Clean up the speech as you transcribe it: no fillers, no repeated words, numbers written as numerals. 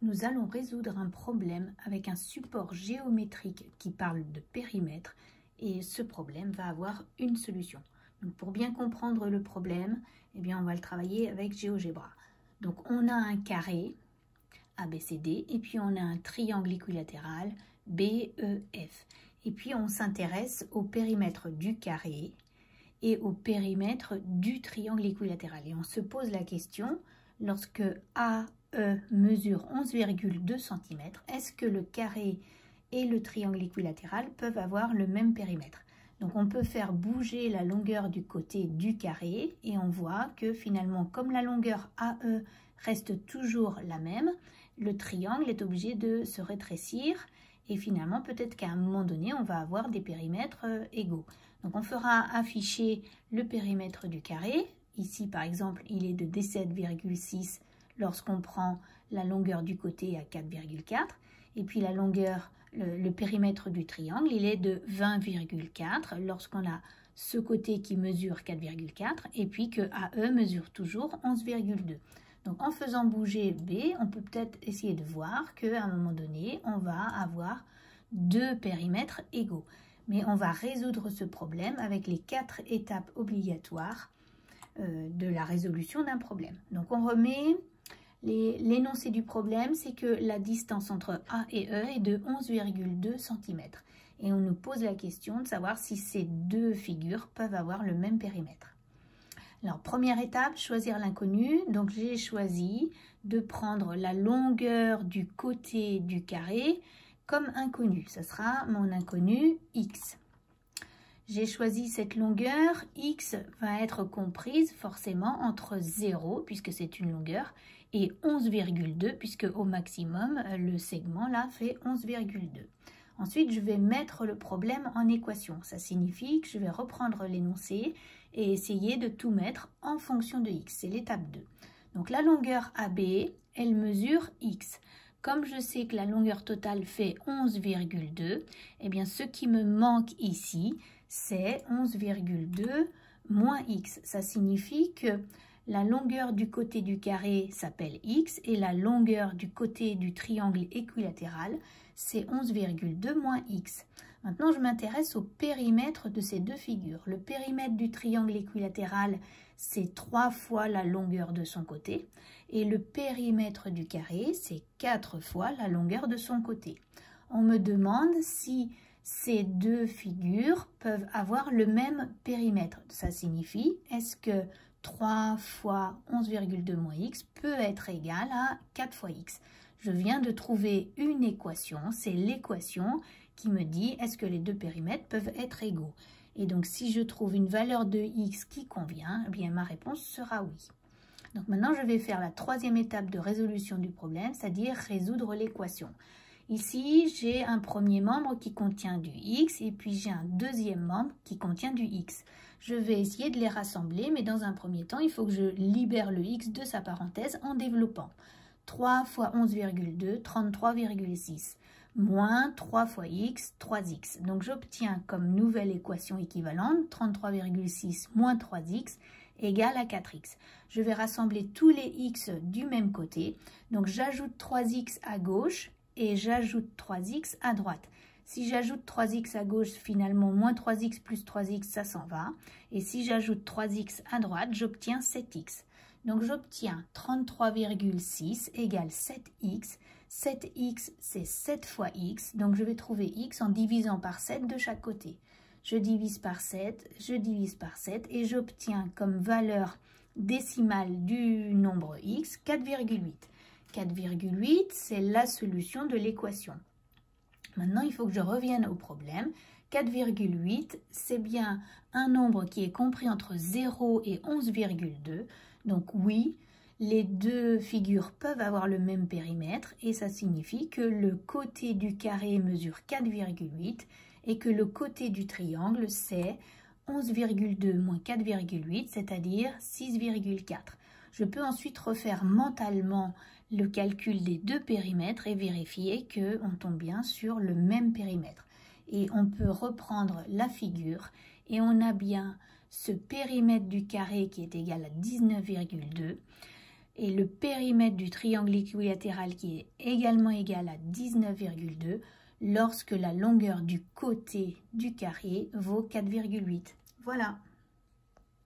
nous allons résoudre un problème avec un support géométrique qui parle de périmètre et ce problème va avoir une solution. Donc pour bien comprendre le problème, eh bien on va le travailler avec GeoGebra. Donc on a un carré ABCD et puis on a un triangle équilatéral BEF. Et puis on s'intéresse au périmètre du carré et au périmètre du triangle équilatéral. Et on se pose la question, lorsque AE mesure 11,2 cm, est-ce que le carré et le triangle équilatéral peuvent avoir le même périmètre? Donc on peut faire bouger la longueur du côté du carré et on voit que finalement, comme la longueur AE reste toujours la même, le triangle est obligé de se rétrécir et finalement peut-être qu'à un moment donné on va avoir des périmètres égaux. Donc on fera afficher le périmètre du carré. Ici par exemple il est de 17,6 lorsqu'on prend la longueur du côté à 4,4 et puis la longueur, le périmètre du triangle il est de 20,4 lorsqu'on a ce côté qui mesure 4,4 et puis que AE mesure toujours 11,2. Donc en faisant bouger B, on peut peut-être essayer de voir qu'à un moment donné, on va avoir deux périmètres égaux. Mais on va résoudre ce problème avec les 4 étapes obligatoires de la résolution d'un problème. Donc on remet l'énoncé du problème, c'est que la distance entre A et E est de 11,2 cm. Et on nous pose la question de savoir si ces deux figures peuvent avoir le même périmètre. Alors, première étape, choisir l'inconnu. Donc, j'ai choisi de prendre la longueur du côté du carré comme inconnu. Ce sera mon inconnu x. J'ai choisi cette longueur. X va être comprise forcément entre 0, puisque c'est une longueur, et 11,2, puisque au maximum, le segment là fait 11,2. Ensuite, je vais mettre le problème en équation. Ça signifie que je vais reprendre l'énoncé et essayer de tout mettre en fonction de x. C'est l'étape 2. Donc la longueur AB, elle mesure x. Comme je sais que la longueur totale fait 11,2, eh bien ce qui me manque ici, c'est 11,2 moins x. Ça signifie que la longueur du côté du carré s'appelle x et la longueur du côté du triangle équilatéral, c'est 11,2 moins x. Maintenant, je m'intéresse au périmètre de ces deux figures. Le périmètre du triangle équilatéral, c'est 3 fois la longueur de son côté. Et le périmètre du carré, c'est 4 fois la longueur de son côté. On me demande si ces deux figures peuvent avoir le même périmètre. Ça signifie, est-ce que 3 fois 11,2 moins x peut être égal à 4 fois x? Je viens de trouver une équation, c'est l'équation qui me dit est-ce que les deux périmètres peuvent être égaux. Et donc si je trouve une valeur de x qui convient, eh bien ma réponse sera oui. Donc maintenant je vais faire la troisième étape de résolution du problème, c'est-à-dire résoudre l'équation. Ici j'ai un premier membre qui contient du x et puis j'ai un deuxième membre qui contient du x. Je vais essayer de les rassembler, mais dans un premier temps il faut que je libère le x de sa parenthèse en développant. 3 fois 11,2, 33,6, moins 3 fois x, 3x. Donc j'obtiens comme nouvelle équation équivalente 33,6 moins 3x égale à 4x. Je vais rassembler tous les x du même côté. Donc j'ajoute 3x à gauche et j'ajoute 3x à droite. Si j'ajoute 3x à gauche, finalement, moins 3x plus 3x, ça s'en va. Et si j'ajoute 3x à droite, j'obtiens 7x. Donc, j'obtiens 33,6 égale 7x. 7x, c'est 7 fois x. Donc, je vais trouver x en divisant par 7 de chaque côté. Je divise par 7, je divise par 7 et j'obtiens comme valeur décimale du nombre x 4,8. 4,8, c'est la solution de l'équation. Maintenant, il faut que je revienne au problème. 4,8, c'est bien un nombre qui est compris entre 0 et 11,2. Donc oui, les deux figures peuvent avoir le même périmètre et ça signifie que le côté du carré mesure 4,8 et que le côté du triangle, c'est 11,2 moins 4,8, c'est-à-dire 6,4. Je peux ensuite refaire mentalement le calcul des deux périmètres et vérifier qu'on tombe bien sur le même périmètre. Et on peut reprendre la figure et on a bien ce périmètre du carré qui est égal à 19,2. et le périmètre du triangle équilatéral qui est également égal à 19,2 lorsque la longueur du côté du carré vaut 4,8. Voilà.